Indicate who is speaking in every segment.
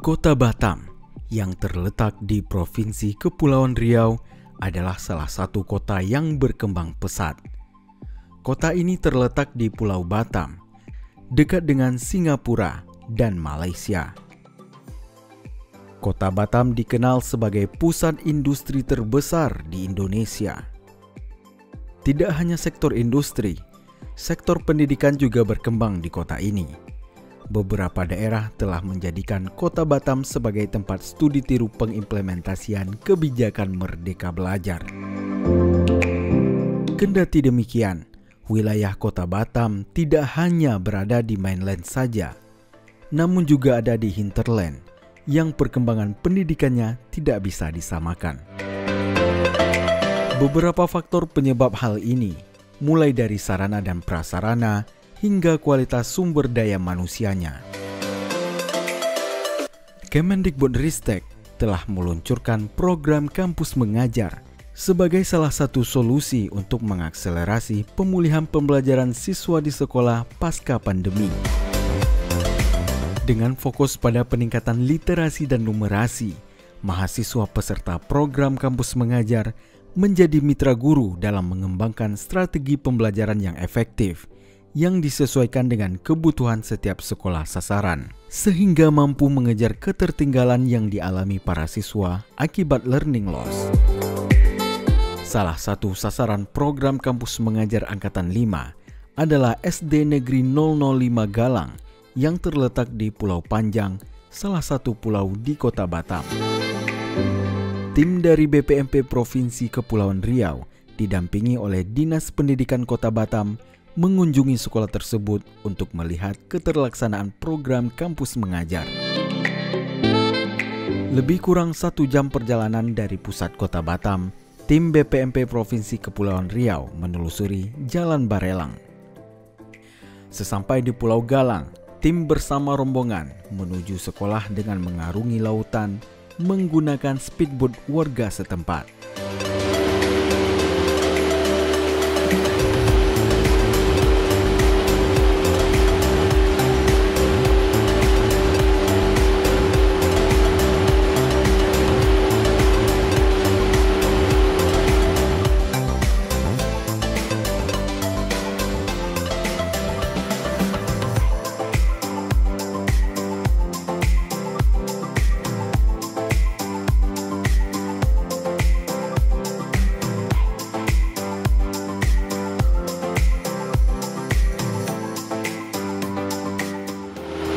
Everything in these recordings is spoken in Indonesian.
Speaker 1: Kota Batam yang terletak di Provinsi Kepulauan Riau adalah salah satu kota yang berkembang pesat. Kota ini terletak di Pulau Batam, dekat dengan Singapura dan Malaysia. Kota Batam dikenal sebagai pusat industri terbesar di Indonesia. Tidak hanya sektor industri, sektor pendidikan juga berkembang di kota ini. Beberapa daerah telah menjadikan Kota Batam sebagai tempat studi tiru pengimplementasian kebijakan Merdeka Belajar. Kendati demikian, wilayah Kota Batam tidak hanya berada di mainland saja, namun juga ada di hinterland yang perkembangan pendidikannya tidak bisa disamakan. Beberapa faktor penyebab hal ini, mulai dari sarana dan prasarana hingga kualitas sumber daya manusianya. Kemendikbudristek telah meluncurkan program kampus mengajar sebagai salah satu solusi untuk mengakselerasi pemulihan pembelajaran siswa di sekolah pasca pandemi. Dengan fokus pada peningkatan literasi dan numerasi, mahasiswa peserta program kampus mengajar menjadi mitra guru dalam mengembangkan strategi pembelajaran yang efektif yang disesuaikan dengan kebutuhan setiap sekolah sasaran, sehingga mampu mengejar ketertinggalan yang dialami para siswa akibat learning loss. Salah satu sasaran program kampus mengajar Angkatan 5 adalah SD Negeri 005 Galang yang terletak di Pulau Panjang, salah satu pulau di Kota Batam. Tim dari BPMP Provinsi Kepulauan Riau didampingi oleh Dinas Pendidikan Kota Batam mengunjungi sekolah tersebut untuk melihat keterlaksanaan program kampus mengajar. Lebih kurang 1 jam perjalanan dari pusat Kota Batam, tim BPMP Provinsi Kepulauan Riau menelusuri Jalan Barelang. Sesampai di Pulau Galang, tim bersama rombongan menuju sekolah dengan mengarungi lautan menggunakan speedboat warga setempat.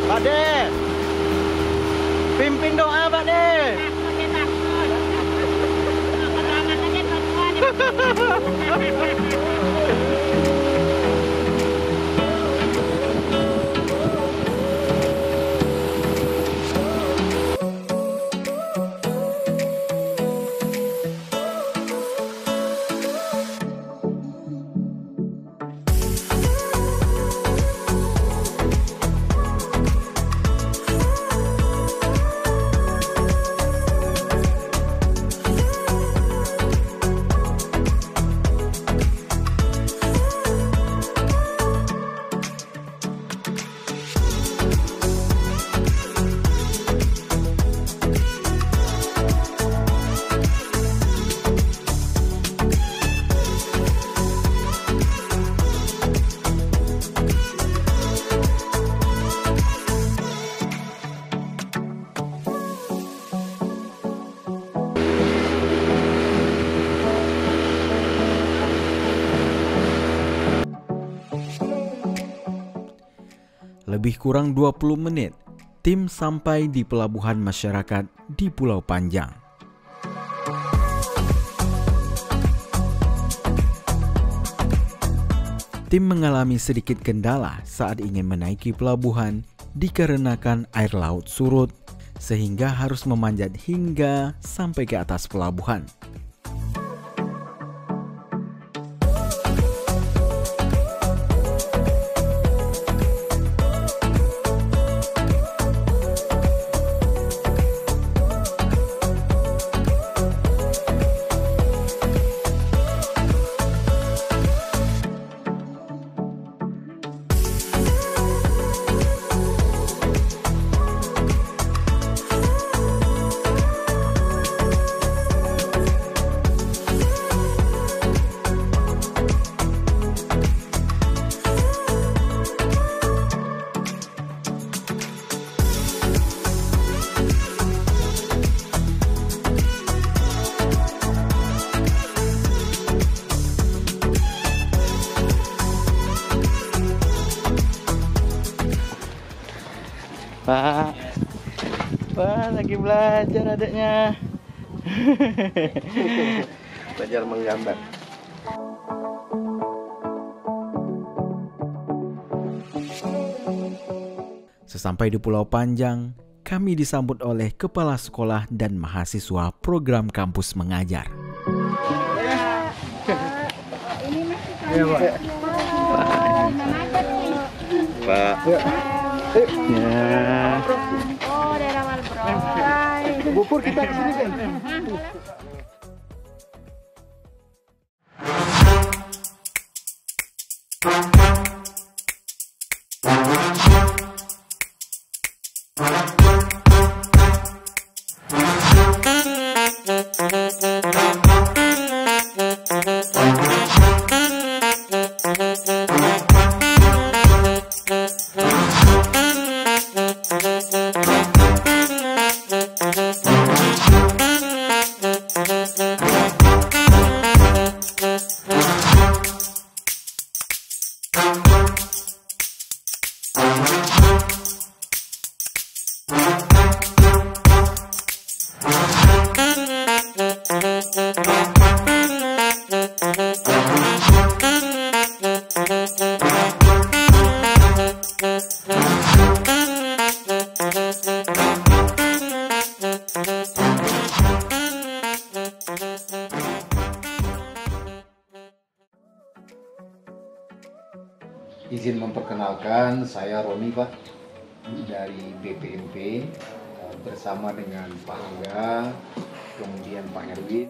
Speaker 2: Pak De, pimpin doa Pak De.
Speaker 1: Lebih kurang 20 menit, tim sampai di pelabuhan masyarakat di Pulau Panjang. Tim mengalami sedikit kendala saat ingin menaiki pelabuhan dikarenakan air laut surut, sehingga harus memanjat hingga sampai ke atas pelabuhan.
Speaker 2: Lagi belajar adiknya.
Speaker 3: Belajar menggambar.
Speaker 1: Sesampai di Pulau Panjang, kami disambut oleh kepala sekolah dan mahasiswa program kampus mengajar.
Speaker 3: Pak.
Speaker 2: Ya.
Speaker 4: Oh, daerah Malbro.
Speaker 2: Bubur kita kesini kan.
Speaker 5: Izin memperkenalkan, saya Roni Pak dari BPMP bersama dengan Pak Angga, kemudian Pak Erwin.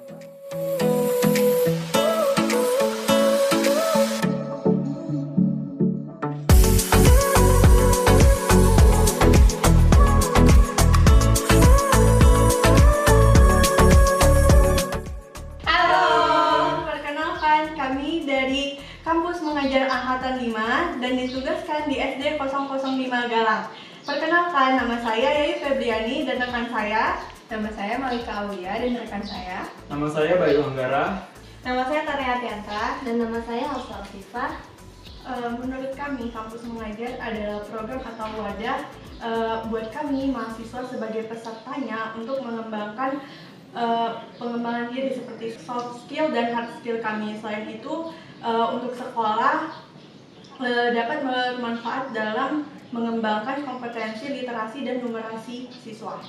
Speaker 6: Kampus Mengajar Angkatan 5 dan ditugaskan di SD 005 Galang. Perkenalkan, nama saya Yayu Febriani dan rekan saya. Nama saya Malika Aulia dan rekan saya.
Speaker 7: Nama saya Bayu Anggara.
Speaker 6: Nama saya Tania Tianta.
Speaker 4: Dan nama saya Hafsa Afifah.
Speaker 6: Menurut kami, Kampus Mengajar adalah program atau wadah buat kami mahasiswa sebagai pesertanya untuk mengembangkan pengembangan diri seperti soft skill dan hard skill kami. Selain itu, untuk sekolah dapat bermanfaat dalam mengembangkan kompetensi literasi dan numerasi siswa.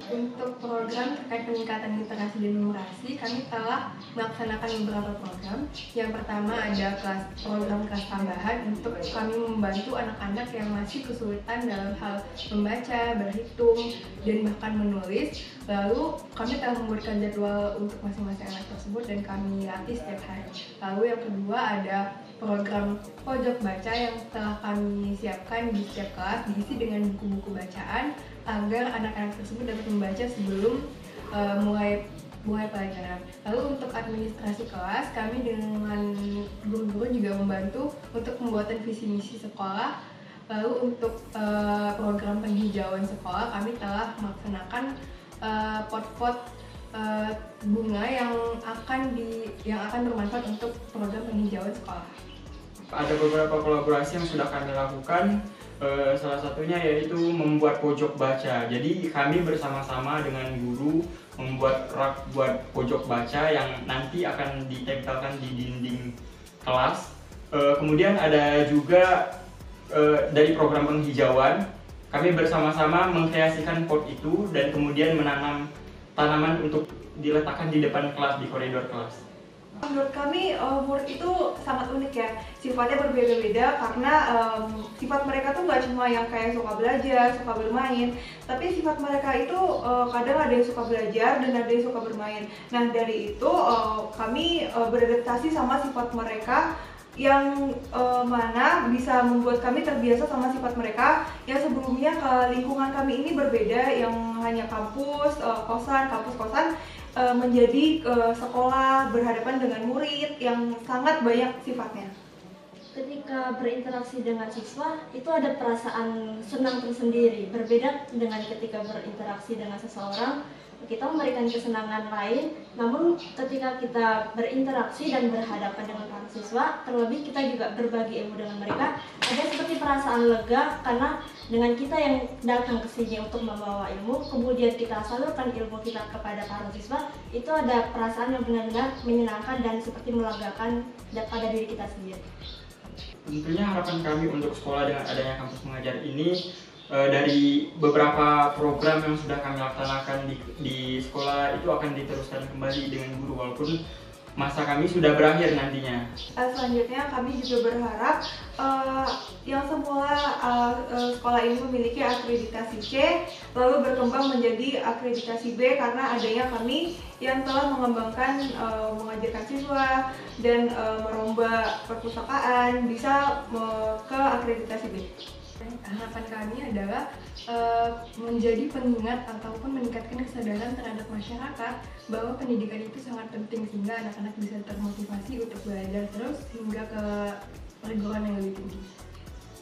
Speaker 6: Untuk program terkait peningkatan literasi dan numerasi, kami telah melaksanakan beberapa program. Yang pertama ada program kelas tambahan untuk kami membantu anak-anak yang masih kesulitan dalam hal membaca, berhitung, dan bahkan menulis. Lalu kami telah memberikan jadwal untuk masing-masing anak tersebut dan kami latih setiap hari. Lalu yang kedua ada program pojok baca yang telah kami siapkan di setiap kelas, diisi dengan buku-buku bacaan agar anak-anak tersebut dapat membaca sebelum mulai pelajaran. Lalu untuk administrasi kelas, kami dengan guru-guru juga membantu untuk pembuatan visi misi sekolah. Lalu untuk program penghijauan sekolah, kami telah melaksanakan pot-pot bunga yang akan bermanfaat untuk program penghijauan sekolah.
Speaker 7: Ada beberapa kolaborasi yang sudah kami lakukan. Salah satunya yaitu membuat pojok baca. Jadi kami bersama-sama dengan guru membuat rak buat pojok baca yang nanti akan ditempelkan di dinding kelas. Kemudian ada juga dari program penghijauan, kami bersama-sama mengkreasikan pot itu dan kemudian menanam tanaman untuk diletakkan di depan kelas, di koridor kelas.
Speaker 6: Menurut kami murid itu sangat unik ya, sifatnya berbeda-beda karena sifat mereka tuh nggak cuma yang kayak suka belajar, suka bermain, tapi sifat mereka itu kadang ada yang suka belajar dan ada yang suka bermain. Nah dari itu kami beradaptasi sama sifat mereka yang mana bisa membuat kami terbiasa sama sifat mereka yang sebelumnya ke lingkungan kami ini berbeda, yang hanya kampus, kampus-kosan menjadi sekolah berhadapan dengan murid yang sangat banyak sifatnya.
Speaker 4: Ketika berinteraksi dengan siswa, itu ada perasaan senang tersendiri. Berbeda dengan ketika berinteraksi dengan seseorang, kita memberikan kesenangan lain, namun ketika kita berinteraksi dan berhadapan dengan para siswa, terlebih kita juga berbagi ilmu dengan mereka, ada seperti perasaan lega karena dengan kita yang datang ke sini untuk membawa ilmu, kemudian kita salurkan ilmu kita kepada para siswa, itu ada perasaan yang benar-benar menyenangkan dan seperti melegakan pada diri kita sendiri.
Speaker 7: Tentunya harapan kami untuk sekolah dengan adanya kampus mengajar ini, dari beberapa program yang sudah kami laksanakan di sekolah itu akan diteruskan kembali dengan guru walaupun masa kami sudah berakhir nantinya.
Speaker 6: Selanjutnya kami juga berharap yang semula sekolah ini memiliki akreditasi C lalu berkembang menjadi akreditasi B karena adanya kami yang telah mengembangkan mengajarkan siswa dan merombak perpustakaan bisa ke akreditasi B.
Speaker 8: Harapan kami adalah menjadi pengingat ataupun meningkatkan kesadaran terhadap masyarakat bahwa pendidikan itu sangat penting sehingga anak-anak bisa termotivasi untuk belajar terus hingga ke perguruan yang lebih tinggi.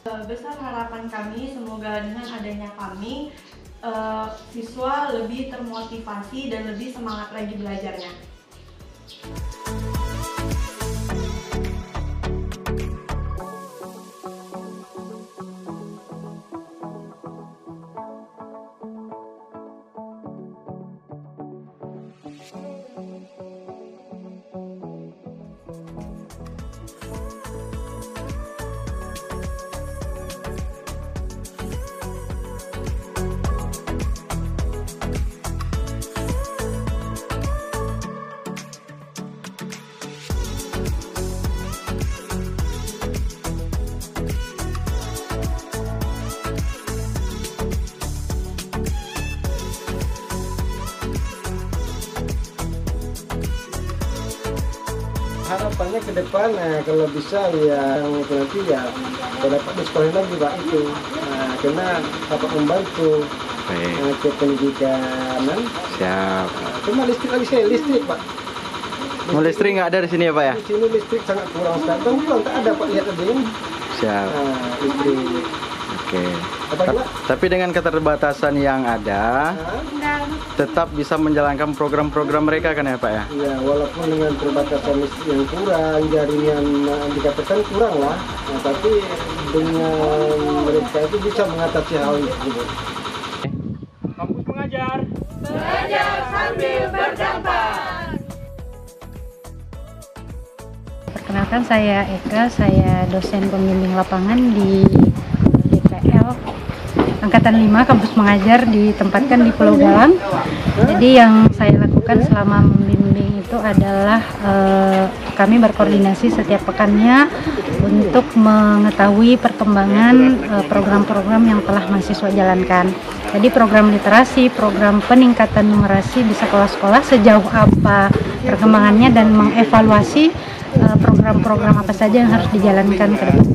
Speaker 6: Besar harapan kami semoga dengan adanya kami siswa lebih termotivasi dan lebih semangat lagi belajarnya.
Speaker 2: Harapannya ke depan, kalau bisa ya nanti ya dapat di sekolah lagi Pak itu, karena dapat membantu ke pendidikan.
Speaker 3: Siap.
Speaker 2: Cuma listrik lagi saya listrik Pak.
Speaker 3: Listrik nggak ada di sini ya Pak ya?
Speaker 2: Di sini listrik sangat kurang sekali. Bang bilang tak ada Pak, lihat aja.
Speaker 3: Siap.
Speaker 2: Listrik.
Speaker 3: Oke. Tapi dengan keterbatasan yang ada, tetap bisa menjalankan program-program mereka kan ya Pak ya?
Speaker 2: Iya, walaupun dengan perbatasan yang kurang, jaringan dikatakan kurang lah, tapi dengan mereka itu bisa mengatasi hal itu.
Speaker 7: Kampus mengajar.
Speaker 6: Belajar sambil berdampak.
Speaker 9: Perkenalkan saya Eka, saya dosen pembimbing lapangan di DPL Angkatan 5 Kampus Mengajar ditempatkan di Pulau Galang. Jadi yang saya lakukan selama membimbing itu adalah kami berkoordinasi setiap pekannya untuk mengetahui perkembangan program-program yang telah mahasiswa jalankan. Jadi program literasi, program peningkatan numerasi di sekolah-sekolah sejauh apa perkembangannya dan mengevaluasi program-program apa saja yang harus dijalankan ke depan.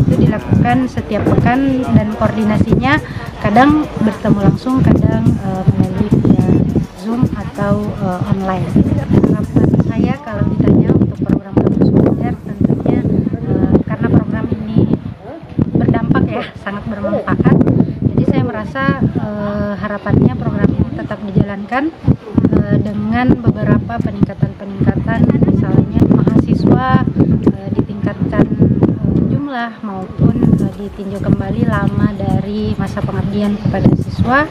Speaker 9: Itu dilakukan setiap pekan dan koordinasinya kadang bertemu langsung, kadang melalui via Zoom atau online. Harapan saya kalau ditanya untuk program Kampus Mengajar tentunya karena program ini berdampak ya, sangat bermanfaat. Jadi saya merasa harapannya program ini tetap dijalankan dengan beberapa peningkatan-peningkatan, misalnya mahasiswa ditingkatkan jumlah maupun ditinjau kembali lama dari masa pengabdian kepada siswa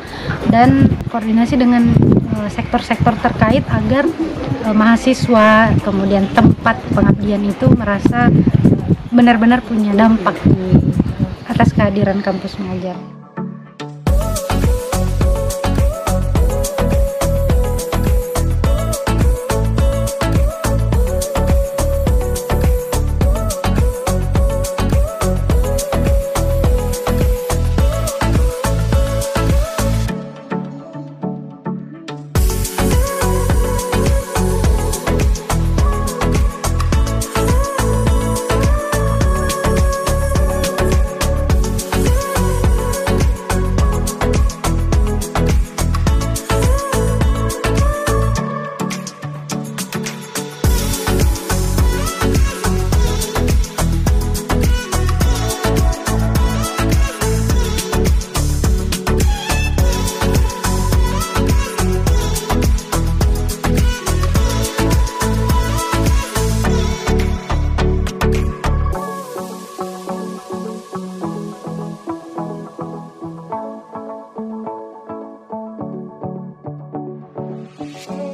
Speaker 9: dan koordinasi dengan sektor-sektor terkait agar mahasiswa kemudian tempat pengabdian itu merasa benar-benar punya dampak di atas kehadiran Kampus Mengajar.
Speaker 10: kasih.